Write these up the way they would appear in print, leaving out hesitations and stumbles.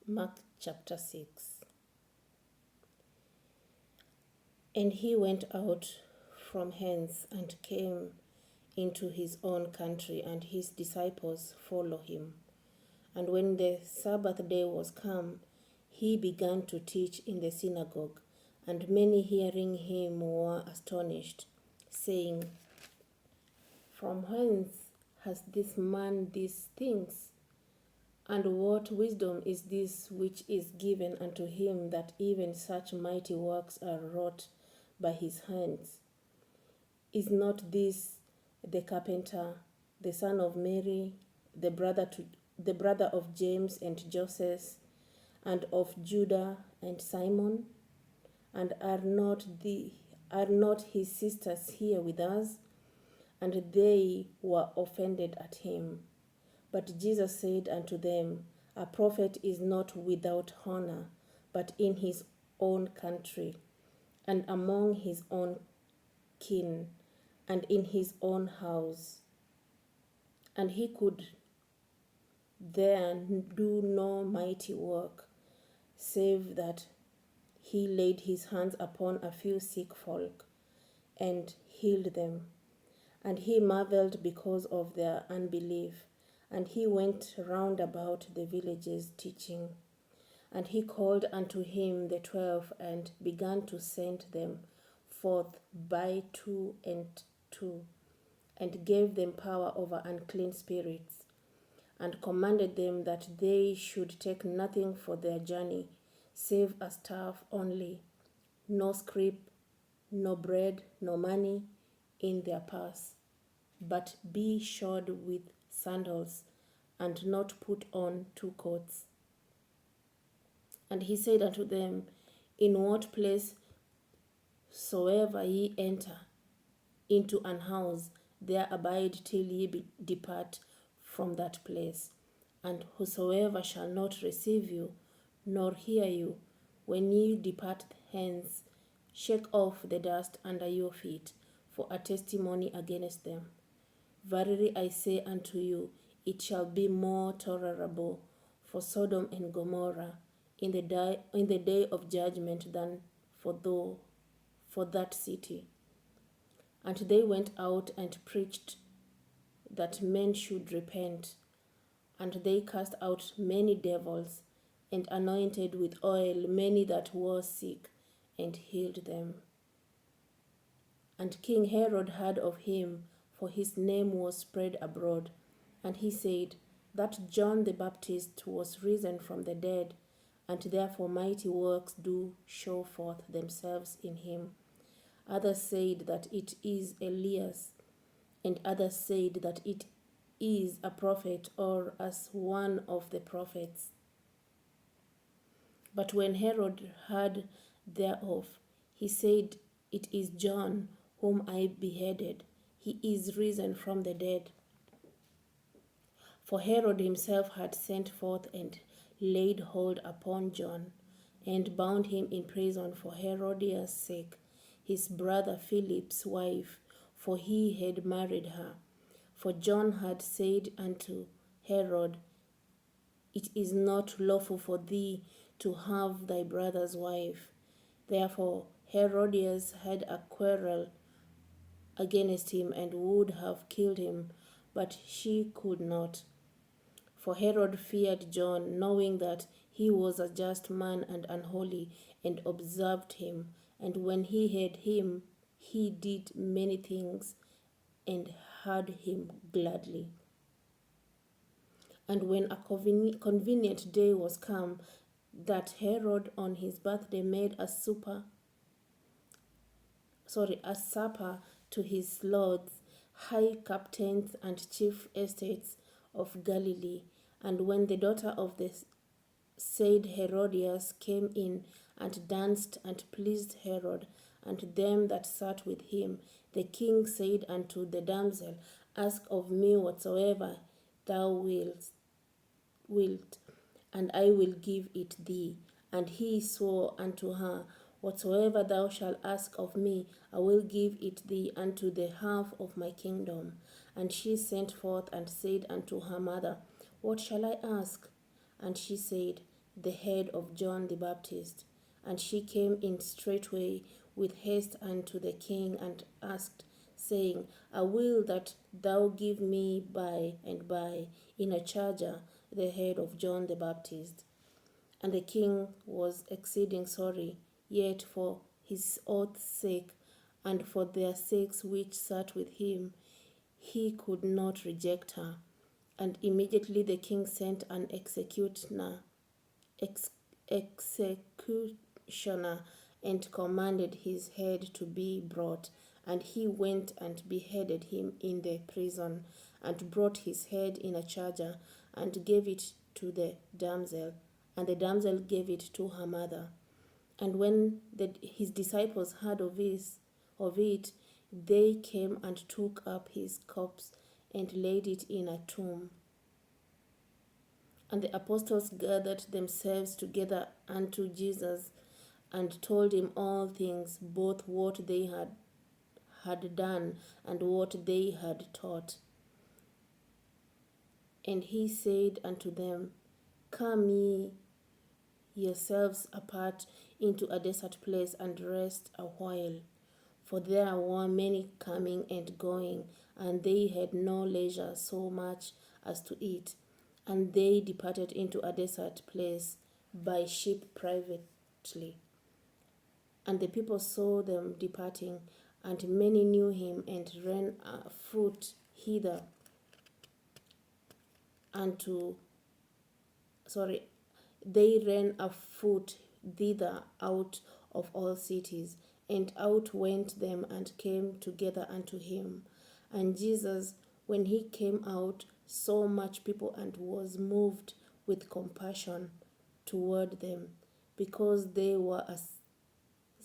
Mark chapter 6. And he went out from hence and came into his own country, and his disciples followed him. And when the Sabbath day was come, he began to teach in the synagogue, and many hearing him were astonished, saying, From whence has this man these things? And what wisdom is this which is given unto him, that even such mighty works are wrought by his hands? Is not this the carpenter, the son of Mary, the brother of James and Joseph, and of Judah and Simon? And are not his sisters here with us? And they were offended at him. But Jesus said unto them, A prophet is not without honor, but in his own country, and among his own kin, and in his own house. And he could there do no mighty work, save that he laid his hands upon a few sick folk, and healed them. And he marveled because of their unbelief. And he went round about the villages teaching. And he called unto him the 12, and began to send them forth by two and two, and gave them power over unclean spirits, and commanded them that they should take nothing for their journey, save a staff only, no scrip, no bread, no money in their purse, but be shod with sandals, and not put on 2 coats. And he said unto them, In what place soever ye enter into an house, there abide till ye depart from that place. And whosoever shall not receive you, nor hear you, when ye depart hence, shake off the dust under your feet, for a testimony against them. Verily I say unto you, it shall be more tolerable for Sodom and Gomorrah in the day of judgment than for that city. And they went out and preached that men should repent. And they cast out many devils, and anointed with oil many that were sick, and healed them. And King Herod heard of him, for his name was spread abroad. And he said, That John the Baptist was risen from the dead, and therefore mighty works do show forth themselves in him. Others said that it is Elias, and others said that it is a prophet, or as one of the prophets. But when Herod heard thereof, he said, It is John, whom I beheaded. He is risen from the dead. For Herod himself had sent forth and laid hold upon John, and bound him in prison for Herodias' sake, his brother Philip's wife, for he had married her. For John had said unto Herod, It is not lawful for thee to have thy brother's wife. Therefore Herodias had a quarrel against him, and would have killed him, but she could not. For Herod feared John, knowing that he was a just man and unholy, and observed him. And when he had him, he did many things, and had him gladly. And when a convenient day was come, that Herod on his birthday made a supper to his lords, high captains, and chief estates of Galilee. And when the daughter of the said Herodias came in, and danced, and pleased Herod, and them that sat with him, the king said unto the damsel, Ask of me whatsoever thou wilt, and I will give it thee. And he swore unto her, Whatsoever thou shalt ask of me, I will give it thee unto the half of my kingdom. And she sent forth and said unto her mother, What shall I ask? And she said, the head of John the Baptist. And she came in straightway with haste unto the king, and asked, saying, I will that thou give me by and by in a charger the head of John the Baptist. And the king was exceeding sorry, yet for his oath's sake, and for their sakes which sat with him, he could not reject her. And immediately the king sent an executioner, and commanded his head to be brought. And he went and beheaded him in the prison, and brought his head in a charger, and gave it to the damsel. And the damsel gave it to her mother. And when his disciples heard of it, they came and took up his corpse and laid it in a tomb. And the apostles gathered themselves together unto Jesus, and told him all things, both what they had done and what they had taught. And he said unto them, Come ye yourselves apart into a desert place, and rest a while. For there were many coming and going, and they had no leisure so much as to eat. And they departed into a desert place by ship privately. And the people saw them departing, and many knew him, and ran afoot hither unto they ran afoot thither out of all cities, and outwent them, and came together unto him. And Jesus, when he came out, saw much people, and was moved with compassion toward them, because they were as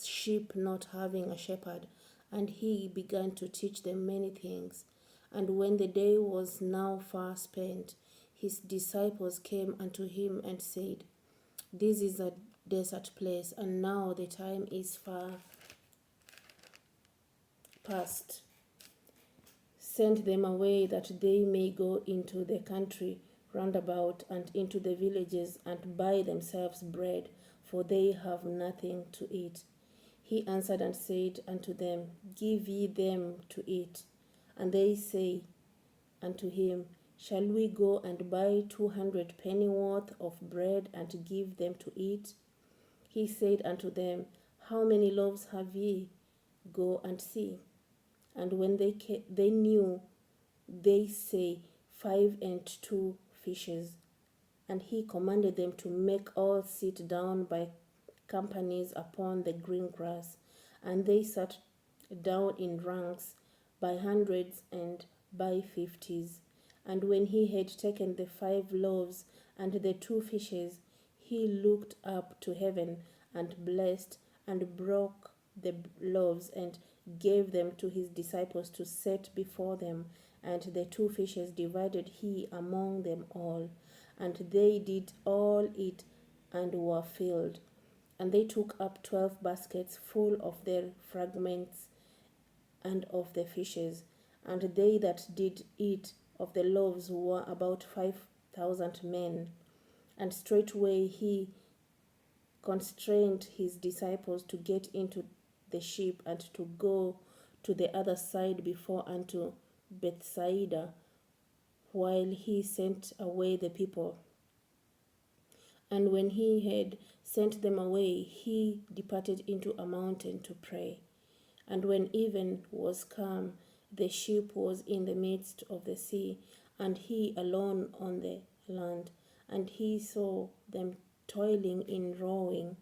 sheep not having a shepherd. And he began to teach them many things. And when the day was now far spent, his disciples came unto him and said, This is a desert place, and now the time is far past. Send them away, that they may go into the country round about, and into the villages, and buy themselves bread, for they have nothing to eat. He answered and said unto them, Give ye them to eat. And they say unto him, Shall we go and buy 200 pennyworth of bread, and give them to eat? He said unto them, How many loaves have ye? Go and see. And when they knew, they say, 5 and 2 fishes. And he commanded them to make all sit down by companies upon the green grass. And they sat down in ranks by hundreds and by 50s. And when he had taken the 5 loaves and the 2 fishes, he looked up to heaven, and blessed, and broke the loaves, and gave them to his disciples to set before them. And the 2 fishes divided he among them all. And they did all eat, and were filled. And they took up 12 baskets full of their fragments and of the fishes. And they that did eat of the loaves were about 5,000 men. And straightway he constrained his disciples to get into the ship, and to go to the other side before unto Bethsaida, while he sent away the people. And when he had sent them away, he departed into a mountain to pray. And when even was come, the ship was in the midst of the sea, and he alone on the land. And he saw them toiling in rowing,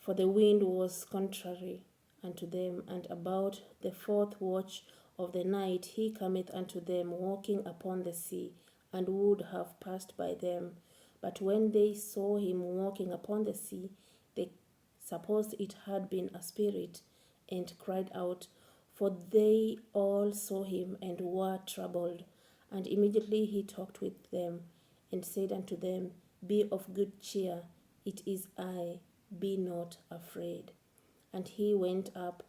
for the wind was contrary unto them. And about the 4th watch of the night he cometh unto them, walking upon the sea, and would have passed by them. But when they saw him walking upon the sea, they supposed it had been a spirit, and cried out, for they all saw him, and were troubled. And immediately he talked with them, and said unto them, Be of good cheer, it is I, be not afraid. And he went up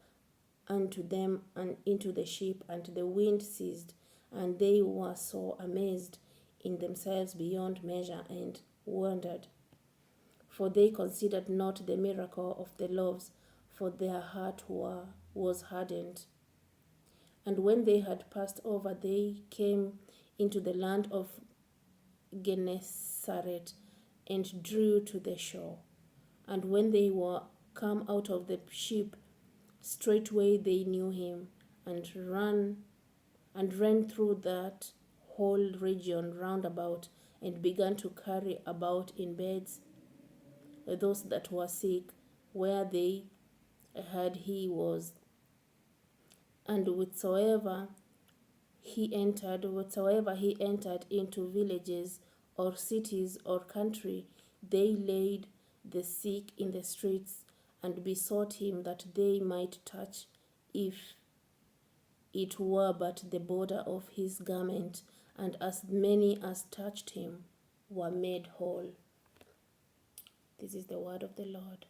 unto them and into the ship, and the wind ceased, and they were so amazed in themselves beyond measure, and wondered. for they considered not the miracle of the loaves, for their heart was hardened. And when they had passed over, they came into the land of Gennesaret, and drew to the shore. And when they were come out of the ship, straightway they knew him, and ran through that whole region round about, and began to carry about in beds those that were sick, where they heard he was. And whatsoever he entered into villages or cities or country, they laid the sick in the streets, and besought him that they might touch, if it were but the border of his garment. And as many as touched him were made whole. This is the word of the Lord.